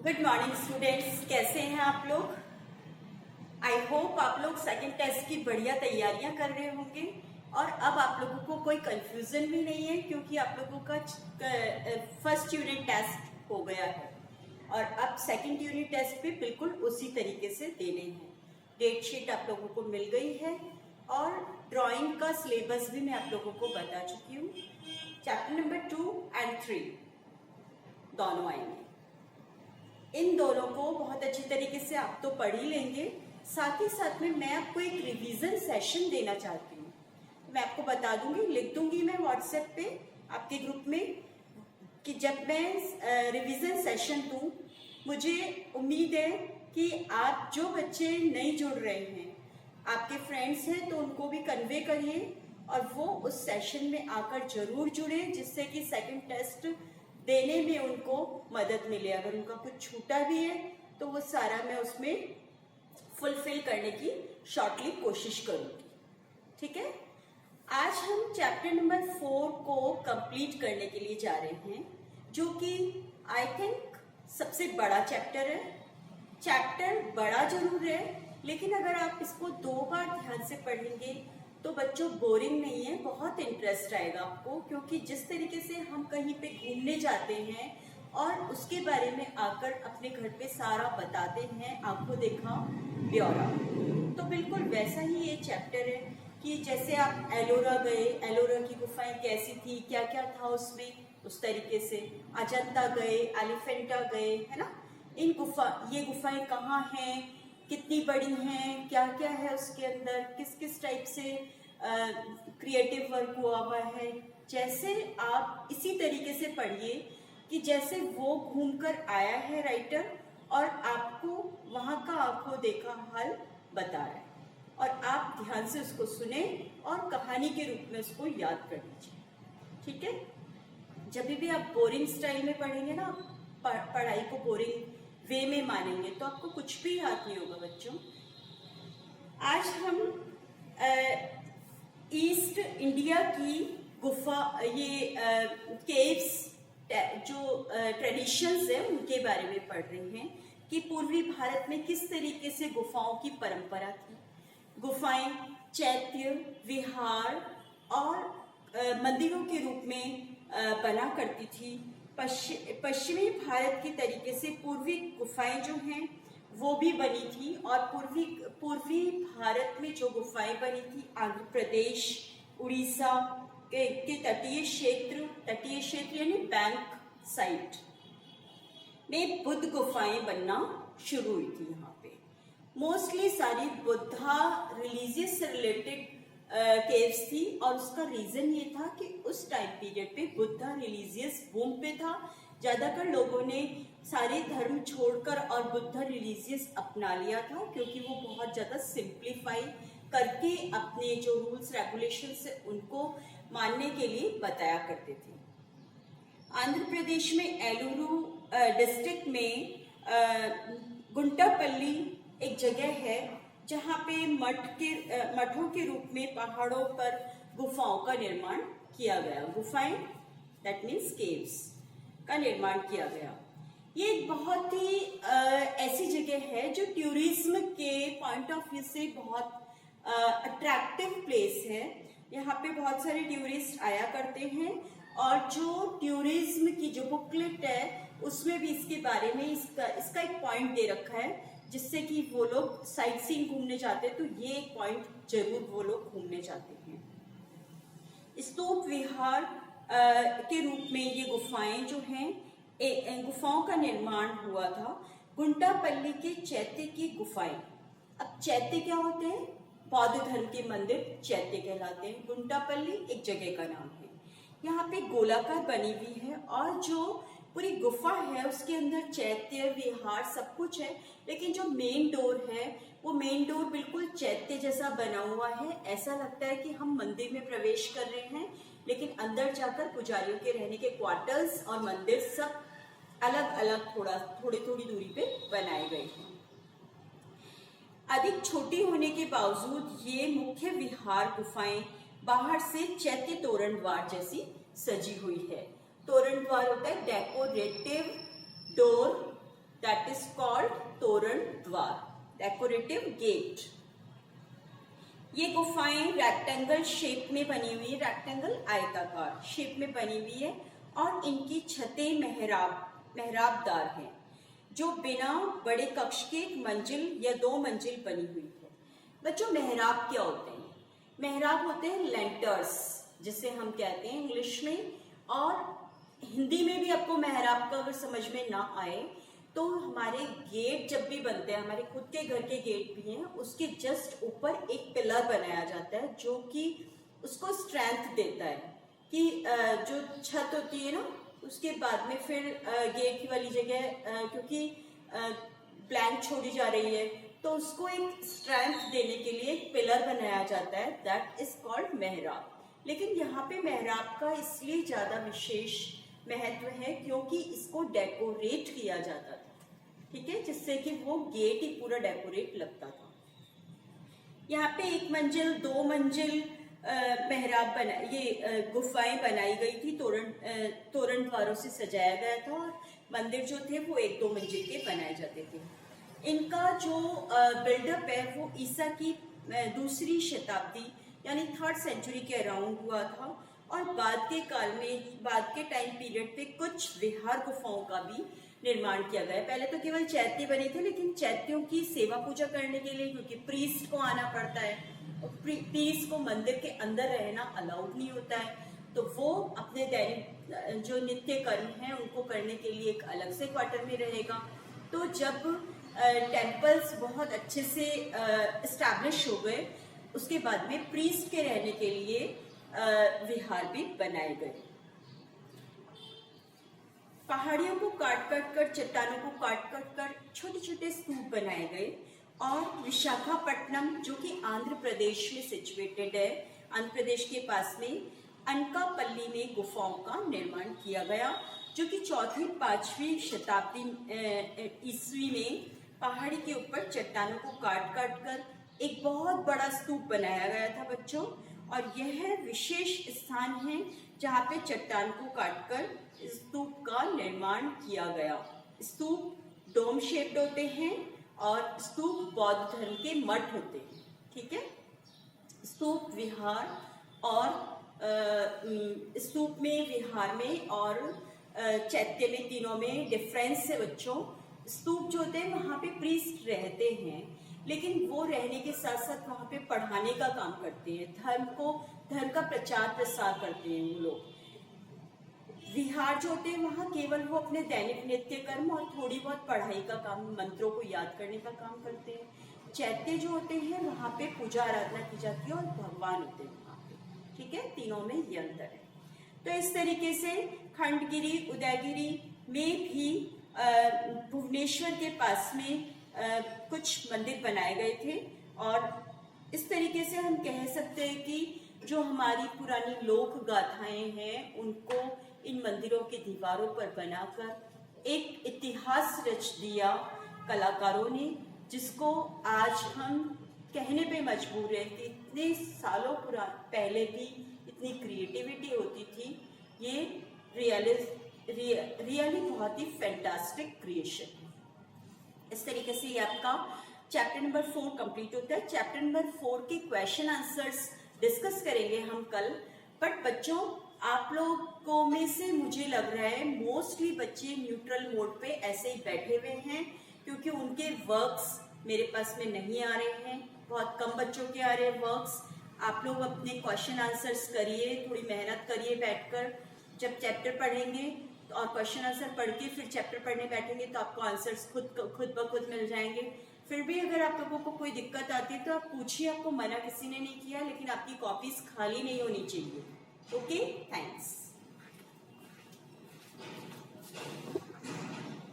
Good morning students, कैसे हैं आप लोग। आई होप आप लोग सेकेंड टेस्ट की बढ़िया तैयारियां कर रहे होंगे और अब आप लोगों को कोई कंफ्यूजन भी नहीं है क्योंकि आप लोगों का फर्स्ट यूनिट टेस्ट हो गया है और अब सेकेंड यूनिट टेस्ट भी बिल्कुल उसी तरीके से देने हैं। डेट शीट आप लोगों को मिल गई है और ड्राइंग का सिलेबस भी मैं आप लोगों को बता चुकी हूँ। चैप्टर नंबर 2 और 3 दोनों आएंगे। इन दोनों को बहुत अच्छी तरीके से आप तो पढ़ ही लेंगे, साथ ही साथ में मैं आपको एक रिवीजन सेशन देना चाहती हूँ। मैं आपको बता दूंगी, लिख दूंगी मैं व्हाट्सएप पे आपके ग्रुप में कि जब मैं रिवीजन सेशन दूँ, मुझे उम्मीद है कि आप जो बच्चे नहीं जुड़ रहे हैं, आपके फ्रेंड्स हैं तो उनको भी कन्वे करिए और वो उस सेशन में आकर जरूर जुड़े, जिससे कि सेकंड टेस्ट देने में उनको मदद मिले। अगर उनका कुछ छूटा भी है तो वो सारा मैं उसमें फुलफिल करने की शॉर्टली कोशिश करूंगी। ठीक है, आज हम चैप्टर नंबर 4 को कंप्लीट करने के लिए जा रहे हैं, जो कि आई थिंक सबसे बड़ा चैप्टर है। चैप्टर बड़ा जरूर है, लेकिन अगर आप इसको 2 बार ध्यान से पढ़ेंगे तो बच्चों बोरिंग नहीं है, बहुत इंटरेस्ट आएगा आपको, क्योंकि जिस तरीके से हम कहीं पे घूमने जाते हैं और उसके बारे में आकर अपने घर पे सारा बताते हैं, आंखों देखा ब्यौरा, तो बिल्कुल वैसा ही ये चैप्टर है कि जैसे आप एलोरा गए, एलोरा की गुफाएं कैसी थी, क्या क्या था उसमें, उस तरीके से अजंता गए, एलिफेंटा गए, है ना। ये गुफाएं कहाँ हैं, कितनी बड़ी हैं, क्या क्या है उसके अंदर, किस किस टाइप से क्रिएटिव वर्क हुआ हुआ है। जैसे आप इसी तरीके से पढ़िए कि जैसे वो घूमकर आया है राइटर और आपको वहाँ का आंखों देखा हाल बता रहा है, और आप ध्यान से उसको सुने और कहानी के रूप में उसको याद कर लीजिए। ठीक है, जब भी आप बोरिंग स्टाइल में पढ़ेंगे ना, पढ़ाई को बोरिंग वे में मानेंगे तो आपको कुछ भी याद नहीं होगा बच्चों। आज हम ईस्ट इंडिया की गुफा, ये केव्स जो ट्रेडिशंस है उनके बारे में पढ़ रहे हैं कि पूर्वी भारत में किस तरीके से गुफाओं की परंपरा थी। गुफाएं चैत्य, विहार और मंदिरों के रूप में बना करती थी। पश्चिमी भारत के तरीके से पूर्वी गुफाएं जो हैं वो भी बनी थी, और पूर्वी भारत में जो गुफाएं बनी थी, आंध्र प्रदेश, उड़ीसा के तटीय क्षेत्र यानी बैंक साइड में बुद्ध गुफाएं बनना शुरू हुई थी। यहाँ पे मोस्टली सारी बुद्धा रिलीजियस से रिलेटेड केव्स थी, और उसका रीजन ये था कि उस टाइम पीरियड पे बुद्धा रिलीजियस बूम पे था। ज्यादातर लोगों ने सारे धर्म छोड़कर और बुद्धा रिलीजियस अपना लिया था, क्योंकि वो बहुत ज्यादा सिंप्लीफाई करके अपने जो रूल्स रेगुलेशन से उनको मानने के लिए बताया करते थे। आंध्र प्रदेश में एलुरु डिस्ट्रिक्ट में गुंटापल्ली एक जगह है जहाँ पे मठों के रूप में पहाड़ों पर गुफाओं का निर्माण किया गया। गुफाएं दैट मीन्स केव्स का निर्माण किया गया। ये एक बहुत ही ऐसी जगह है जो टूरिज्म के पॉइंट ऑफ व्यू से बहुत अट्रैक्टिव प्लेस है। यहाँ पे बहुत सारे टूरिस्ट आया करते हैं, और जो टूरिज्म की जो बुकलेट है उसमें भी इसके बारे में इसका एक पॉइंट दे रखा है, जिससे कि वो लोग साइट सीइंग घूमने जाते हैं तो ये एक पॉइंट जरूर वो लोग घूमने जाते हैं। स्तूप विहार के रूप में ये गुफाएं जो हैं, गुफाओं का निर्माण हुआ था। गुंटापल्ली के चैत्य की गुफाएं, अब चैत्य क्या होते हैं, बौद्ध धर्म के मंदिर चैत्य कहलाते हैं। गुंटापल्ली एक जगह का नाम है। यहाँ पे गोलाकार बनी हुई है, और जो पूरी गुफा है उसके अंदर चैत्य विहार सब कुछ है, लेकिन जो मेन डोर है वो मेन डोर बिल्कुल चैत्य जैसा बना हुआ है। ऐसा लगता है कि हम मंदिर में प्रवेश कर रहे हैं, लेकिन अंदर जाकर पुजारियों के रहने के क्वार्टर्स और मंदिर सब अलग अलग थोड़ी दूरी पे बनाए गए हैं। अधिक छोटी होने के बावजूद ये मुख्य विहार गुफाएं बाहर से चैत्य तोरण द्वार जैसी सजी हुई है। तोरण द्वार होता है decorative door that is called तोरण द्वार, डेकोरेटिव गेट। ये गुफाएं रेक्टेंगल शेप में बनी हुई है, रेक्टेंगल आयताकार शेप में बनी हुई है और इनकी छतें मेहराबदार हैं, जो बिना बड़े कक्ष के एक मंजिल या 2 मंजिल बनी हुई है। बच्चों, मेहराब क्या होते हैं? मेहराब होते हैं लेंटर्स, जिसे हम कहते हैं इंग्लिश में, और हिंदी में भी आपको मेहराब का अगर समझ में ना आए तो हमारे गेट जब भी बनते हैं, हमारे खुद के घर के गेट भी हैं, उसके जस्ट ऊपर एक पिलर बनाया जाता है जो कि उसको स्ट्रेंथ देता है कि जो छत होती है ना, उसके बाद में फिर गेट वाली जगह क्योंकि ब्लैंक छोड़ी जा रही है तो उसको एक स्ट्रेंथ देने के लिए एक पिलर बनाया जाता है, दैट इज कॉल्ड मेहराब। लेकिन यहाँ पे मेहराब का इसलिए ज्यादा विशेष महत्व है क्योंकि इसको डेकोरेट किया जाता था, ठीक है, जिससे कि वो गेट ही पूरा डेकोरेट लगता था। यहाँ पे 1 मंजिल 2 मंजिल मेहराब गुफाएं बनाई गई थी, तोरण द्वारों से सजाया गया था और मंदिर जो थे वो 1-2 मंजिल के बनाए जाते थे। इनका जो बिल्डअप है वो ईसा की 2री शताब्दी यानी 3rd सेंचुरी के अराउंड हुआ था और बाद के टाइम पीरियड पे कुछ विहार गुफाओं का भी निर्माण किया गया। पहले तो केवल चैत्य बने थे, लेकिन चैत्यों की सेवा पूजा करने के लिए, क्योंकि प्रीस्ट को आना पड़ता है और प्रीस्ट को मंदिर के अंदर रहना अलाउड नहीं होता है, तो वो अपने दैनिक जो नित्य कर्म है उनको करने के लिए एक अलग से क्वार्टर में रहेगा। तो जब टेम्पल्स बहुत अच्छे से एस्टैब्लिश हो गए, उसके बाद में प्रीस्ट के रहने के लिए विहार भी बनाए गए। पहाड़ियों को काट कर, चट्टानों को काट कर छोटे छोटे स्तूप बनाए गए और विशाखापट्टनम, जो कि आंध्र प्रदेश में सिचुएटेड है, आंध्र प्रदेश के पास में अनकापल्ली में गुफाओं का निर्माण किया गया, जो कि 4वीं-5वीं शताब्दी ईस्वी में पहाड़ी के ऊपर चट्टानों को काट कर एक बहुत बड़ा स्तूप बनाया गया था बच्चों। और यह विशेष स्थान है जहाँ पे चट्टान को काटकर स्तूप का निर्माण किया गया। स्तूप डोम शेप्ड होते हैं और स्तूप बौद्ध धर्म के मठ होते हैं, ठीक है। स्तूप विहार और स्तूप में, विहार में और चैत्य में, तीनों में डिफरेंस है बच्चों। स्तूप जो होते हैं वहाँ पे प्रीस्ट रहते हैं, लेकिन वो रहने के साथ साथ वहाँ पे पढ़ाने का काम करते हैं, धर्म का प्रचार प्रसार करते हैं वो लोग। विहार जो होते हैं वहाँ केवल वो अपने दैनिक नित्य कर्म और थोड़ी बहुत पढ़ाई का काम, मंत्रों को याद करने का काम करते हैं। चैत्य जो होते हैं वहाँ पे पूजा आराधना की जाती है और भगवान होते हैं वहाँ पे, ठीक है। तीनों में ये अंतर है। तो इस तरीके से खंडगिरी, उदयगिरी में भी भुवनेश्वर के पास में कुछ मंदिर बनाए गए थे और इस तरीके से हम कह सकते हैं कि जो हमारी पुरानी लोक गाथाएं हैं उनको इन मंदिरों की दीवारों पर बनाकर एक इतिहास रच दिया कलाकारों ने, जिसको आज हम कहने पे मजबूर हैं कि इतने सालों पहले भी इतनी क्रिएटिविटी होती थी। ये रियली बहुत ही फैंटास्टिक क्रिएशन है। इस तरीके से ये आपका चैप्टर नंबर 4 कंप्लीट होता है। चैप्टर नंबर 4 के क्वेश्चन आंसर्स डिस्कस करेंगे हम कल। बट बच्चों, आप लोगों में से मुझे लग रहा है मोस्टली बच्चे न्यूट्रल मोड पे ऐसे ही बैठे हुए हैं, क्योंकि उनके वर्क्स मेरे पास में नहीं आ रहे हैं। बहुत कम बच्चों के आ रहे हैं वर्क्स। आप लोग अपने क्वेश्चन आंसर्स करिए, थोड़ी मेहनत करिए बैठकर। जब चैप्टर पढ़ेंगे और क्वेश्चन आंसर पढ़ के फिर चैप्टर पढ़ने बैठेंगे तो आपको आंसर्स खुद ब खुद मिल जाएंगे। फिर भी अगर आप लोगों को कोई दिक्कत आती है तो आप पूछिए, आपको मना किसी ने नहीं किया, लेकिन आपकी कॉपीज खाली नहीं होनी चाहिए। Okay, thanks.